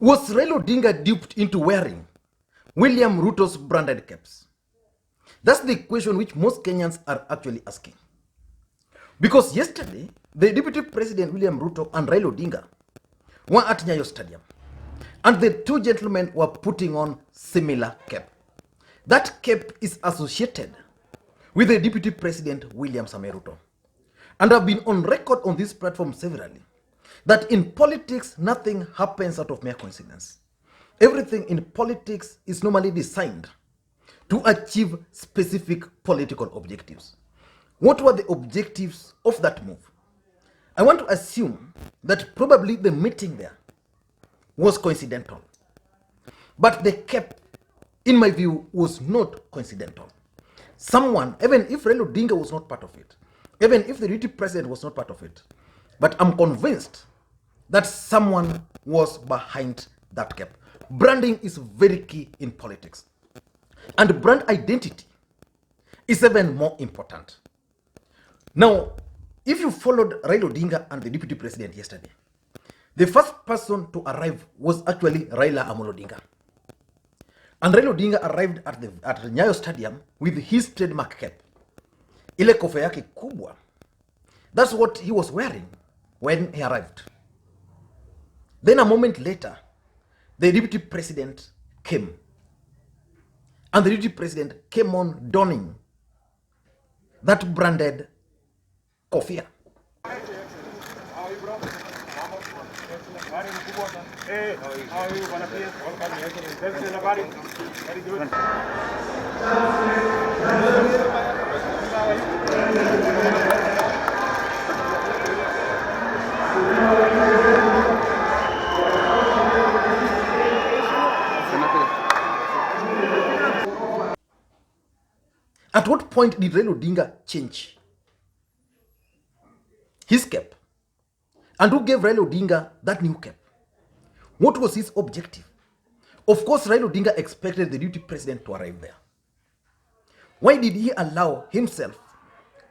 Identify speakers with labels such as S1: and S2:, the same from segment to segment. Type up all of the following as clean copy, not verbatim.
S1: Was Raila Odinga duped into wearing William Ruto's branded caps? That's the question which most Kenyans are actually asking. Because yesterday, the Deputy President William Ruto and Raila Odinga were at Nyayo Stadium. And the two gentlemen were putting on similar cap. That cap is associated with the Deputy President William Ruto. And I've been on record on this platform severally that in politics, nothing happens out of mere coincidence. Everything in politics is normally designed to achieve specific political objectives. What were the objectives of that move? I want to assume that probably the meeting there was coincidental. But the cap, in my view, was not coincidental. Someone, even if Raila Odinga was not part of it, even if the deputy president was not part of it, but I'm convinced that someone was behind that cap. Branding is very key in politics. And brand identity is even more important. Now, if you followed Raila Odinga and the deputy president yesterday, the first person to arrive was actually Raila Odinga. And Raila Odinga arrived at Nyayo Stadium with his trademark cap. Ile kofia yake kubwa. That's what he was wearing when he arrived. Then a moment later, the deputy president came. And the deputy president came on donning that branded kofia.
S2: Hey, how are you? Very good.
S1: At what point did Raila Odinga change his cap? And who gave Raila Odinga that new cap? What was his objective? Of course, Raila Odinga expected the deputy president to arrive there. Why did he allow himself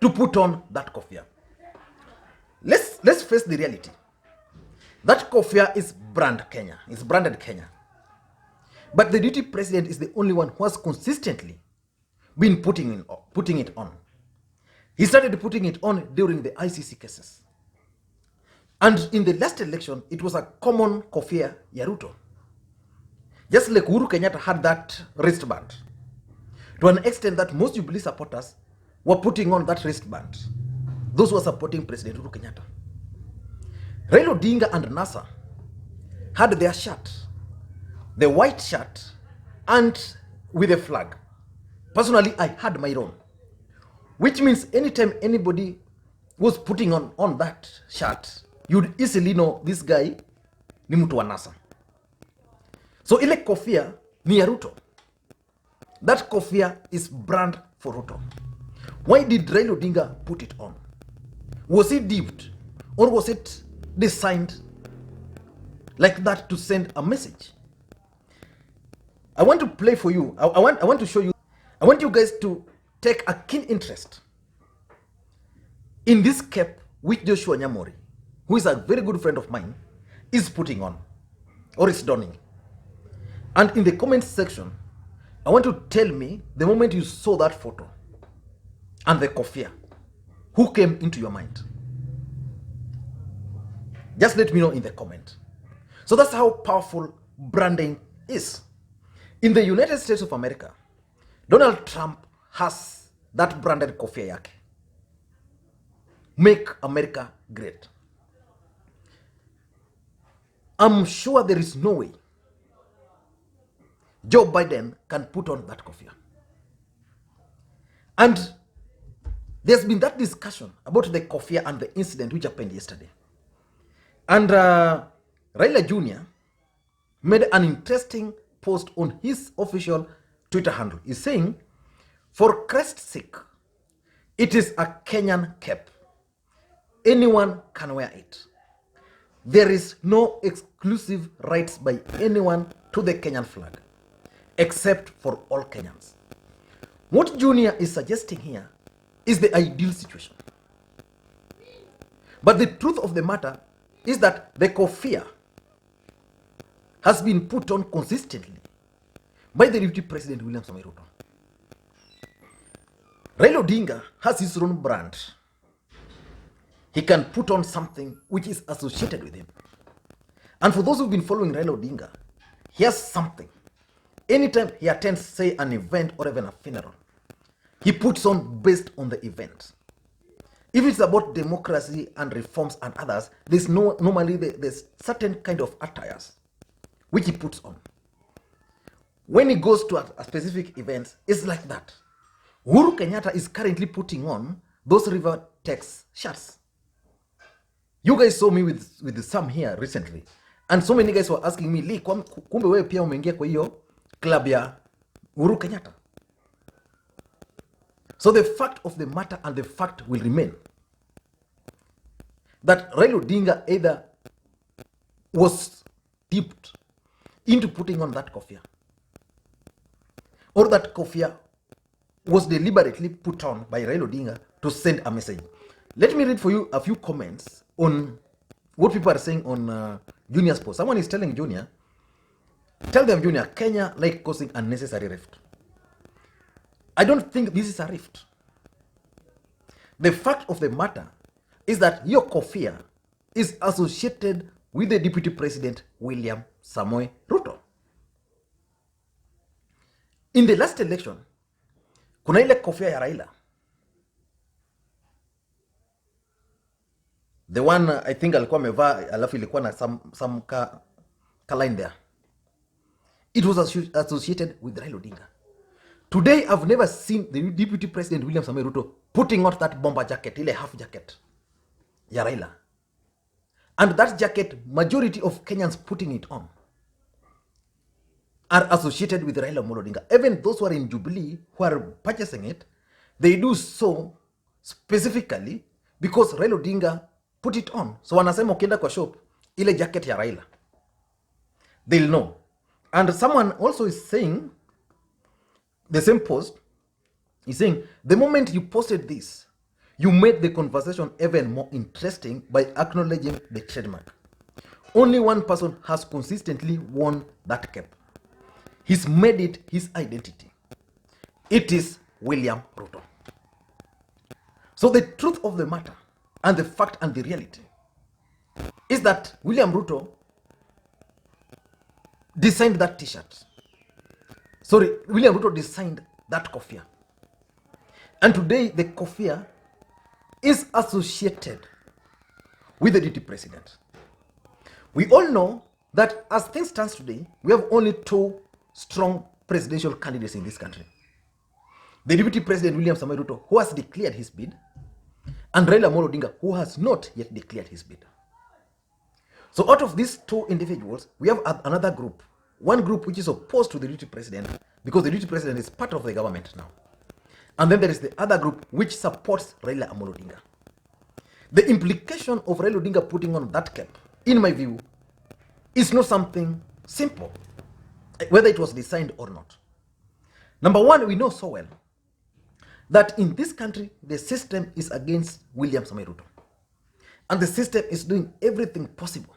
S1: to put on that kofia? Let's face the reality. That kofia is branded Kenya. But the deputy president is the only one who has consistently been putting it on. He started putting it on during the ICC cases. And in the last election, it was a common kofia ya Ruto. Just like Uhuru Kenyatta had that wristband. To an extent that most Jubilee supporters were putting on that wristband. Those who were supporting President Uhuru Kenyatta. Raila Odinga and NASA had their shirt, the white shirt, and with a flag. Personally, I had my own. Which means anytime anybody was putting on that shirt, you'd easily know this guy ni mtu wa NASA. So ile kofia ni ya Ruto. That kofia is brand for Ruto. Why did Raila Odinga put it on? Was it duped or was it designed like that to send a message? I want to play for you. I want to show you. I want you guys to take a keen interest in this cap which Joshua Nyamori, who is a very good friend of mine, is putting on or is donning. And in the comment section, I want to tell me the moment you saw that photo and the kofia, who came into your mind? Just let me know in the comment. So that's how powerful branding is. In the United States of America, Donald Trump has that branded kofia yake. Make America great. I'm sure there is no way Joe Biden can put on that kofia. And there's been that discussion about the kofia and the incident which happened yesterday. And Raila Jr. made an interesting post on his official Twitter handle. He's saying, for Christ's sake, it is a Kenyan cap. Anyone can wear it. There is no exclusive rights by anyone to the Kenyan flag, except for all Kenyans. What Junior is suggesting here is the ideal situation. But the truth of the matter is that the kofia has been put on consistently by the Deputy President William Ruto. Raila Odinga has his own brand. He can put on something which is associated with him. And for those who've been following Raila Odinga, he has something. Anytime he attends, say, an event or even a funeral, he puts on based on the event. If it's about democracy and reforms and others, there's certain kind of attires which he puts on. When he goes to a specific event, it's like that. Uhuru Kenyatta is currently putting on those River Tex shirts. You guys saw me with some here recently, and so many guys were asking me, Lee, kumbe wewe pia umeingia kwa hiyo club ya Uhuru Kenyatta. So the fact of the matter and the fact will remain that Raila Odinga either was dipped into putting on that kofia, or that kofia was deliberately put on by Raila Odinga to send a message. Let me read for you a few comments on what people are saying on Junior's post. Someone is telling Junior, tell them, Junior, Kenya like causing unnecessary rift. I don't think this is a rift. The fact of the matter is that your kofia is associated with the Deputy President William Samoei Ruto. In the last election, kuna ile kofia ya Raila. The one I think alikuwa amevaa alafu ilikuwa na some line there. It was associated with Raila Odinga. Today I've never seen the Deputy President William Samoei Ruto putting out that bomber jacket, ile half jacket ya Raila. And that jacket, majority of Kenyans putting it on are associated with Raila Odinga. Even those who are in Jubilee who are purchasing it, they do so specifically because Raila Odinga put it on. So wanasema ukienda kwa shop, ile jacket ya Raila, they'll know. And someone also is saying, the same post, is saying, the moment you posted this, you made the conversation even more interesting by acknowledging the trademark. Only one person has consistently worn that cap. He's made it his identity. It is William Ruto. So the truth of the matter and the fact and the reality is that William Ruto designed that t-shirt. Sorry, William Ruto designed that kofia. And today the kofia is associated with the deputy president. We all know that as things stand today, we have only two strong presidential candidates in this country. The Deputy President William Samoei Ruto, who has declared his bid, and Raila Odinga, who has not yet declared his bid. So out of these two individuals, we have another group. One group which is opposed to the Deputy President, because the Deputy President is part of the government now. And then there is the other group which supports Raila Odinga. The implication of Raila Odinga putting on that cap, in my view, is not something simple, whether it was designed or not. Number one, we know so well that in this country, the system is against William Samoei Ruto. And the system is doing everything possible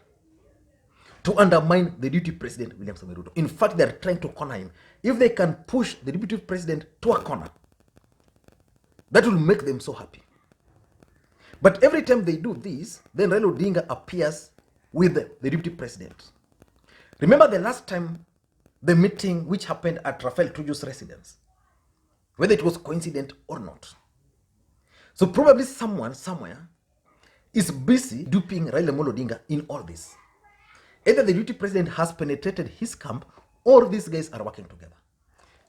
S1: to undermine the Deputy President William Samoei Ruto. In fact, they are trying to corner him. If they can push the Deputy President to a corner, that will make them so happy. But every time they do this, then Raila Odinga appears with the Deputy President. Remember the last time, the meeting which happened at Rafael Tuju's residence, whether it was coincident or not. So probably someone somewhere is busy duping Raila Odinga in all this. Either the Deputy President has penetrated his camp or these guys are working together.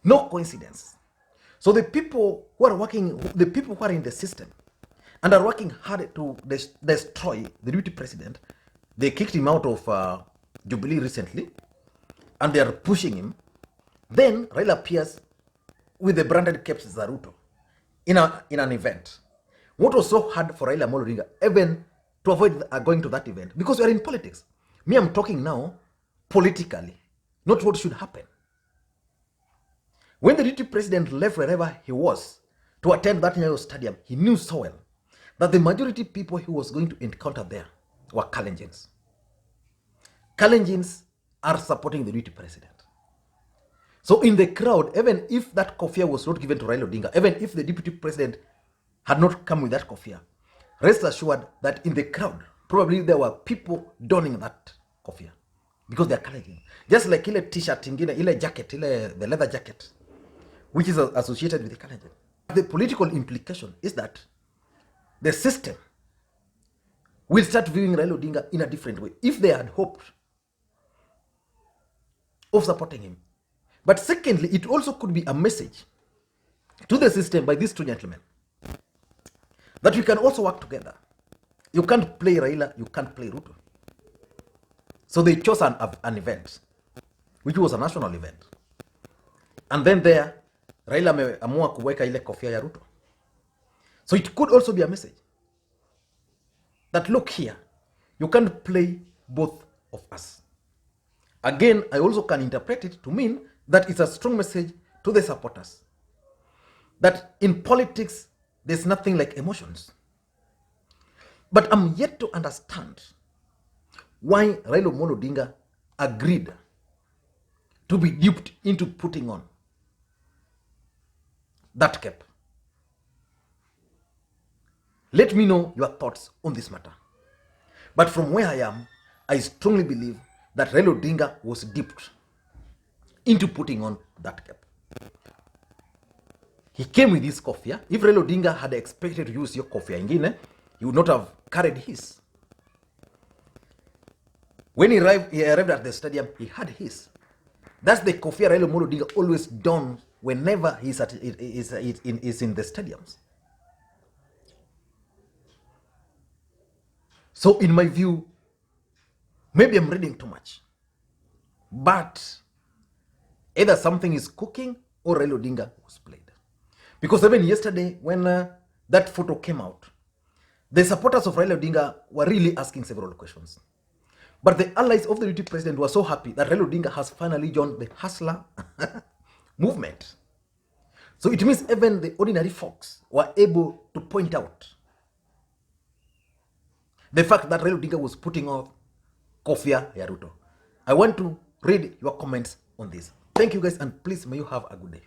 S1: No coincidence. So the people who are working, the people who are in the system and are working hard to destroy the Deputy President, they kicked him out of Jubilee recently and they are pushing him. Then Raila appears with the branded caps Zaruto in an event. What was so hard for Raila Odinga even to avoid going to that event? Because we are in politics. Me, I'm talking now politically, not what should happen. When the deputy president left wherever he was to attend that Nyayo Stadium, he knew so well that the majority people he was going to encounter there were Kalenjins. Kalenjins are supporting the deputy president. So in the crowd, even if that kofia was not given to Raila Odinga, even if the deputy president had not come with that kofia, rest assured that in the crowd, probably there were people donning that kofia because they're carrying. Just like ile t-shirt ingine, ile jacket, the leather jacket, which is associated with the carriage. The political implication is that the system will start viewing Raila Odinga in a different way if they had hoped of supporting him. But secondly, it also could be a message to the system by these two gentlemen that we can also work together. You can't play Raila, you can't play Ruto. So they chose an event, which was a national event. And then there, Raila ameamua kuweka ile kofia ya Ruto. So it could also be a message that look here, you can't play both of us. Again, I also can interpret it to mean that it's a strong message to the supporters that in politics, there's nothing like emotions. But I'm yet to understand why Raila Odinga agreed to be duped into putting on that cap. Let me know your thoughts on this matter. But from where I am, I strongly believe that Raila Odinga was duped into putting on that cap. He came with his kofia. If Raila Odinga had expected to use your kofia ingine, he would not have carried his. When he arrived at the stadium, he had his. That's the kofia Raila Odinga always dons whenever he's in the stadiums. So in my view, maybe I'm reading too much, but either something is cooking or Raila Odinga was played. Because even yesterday when that photo came out, the supporters of Raila Odinga were really asking several questions. But the allies of the deputy president were so happy that Raila Odinga has finally joined the hustler movement. So it means even the ordinary folks were able to point out the fact that Raila Odinga was putting off kofia ya Ruto. I want to read your comments on this. Thank you guys, and please may you have a good day.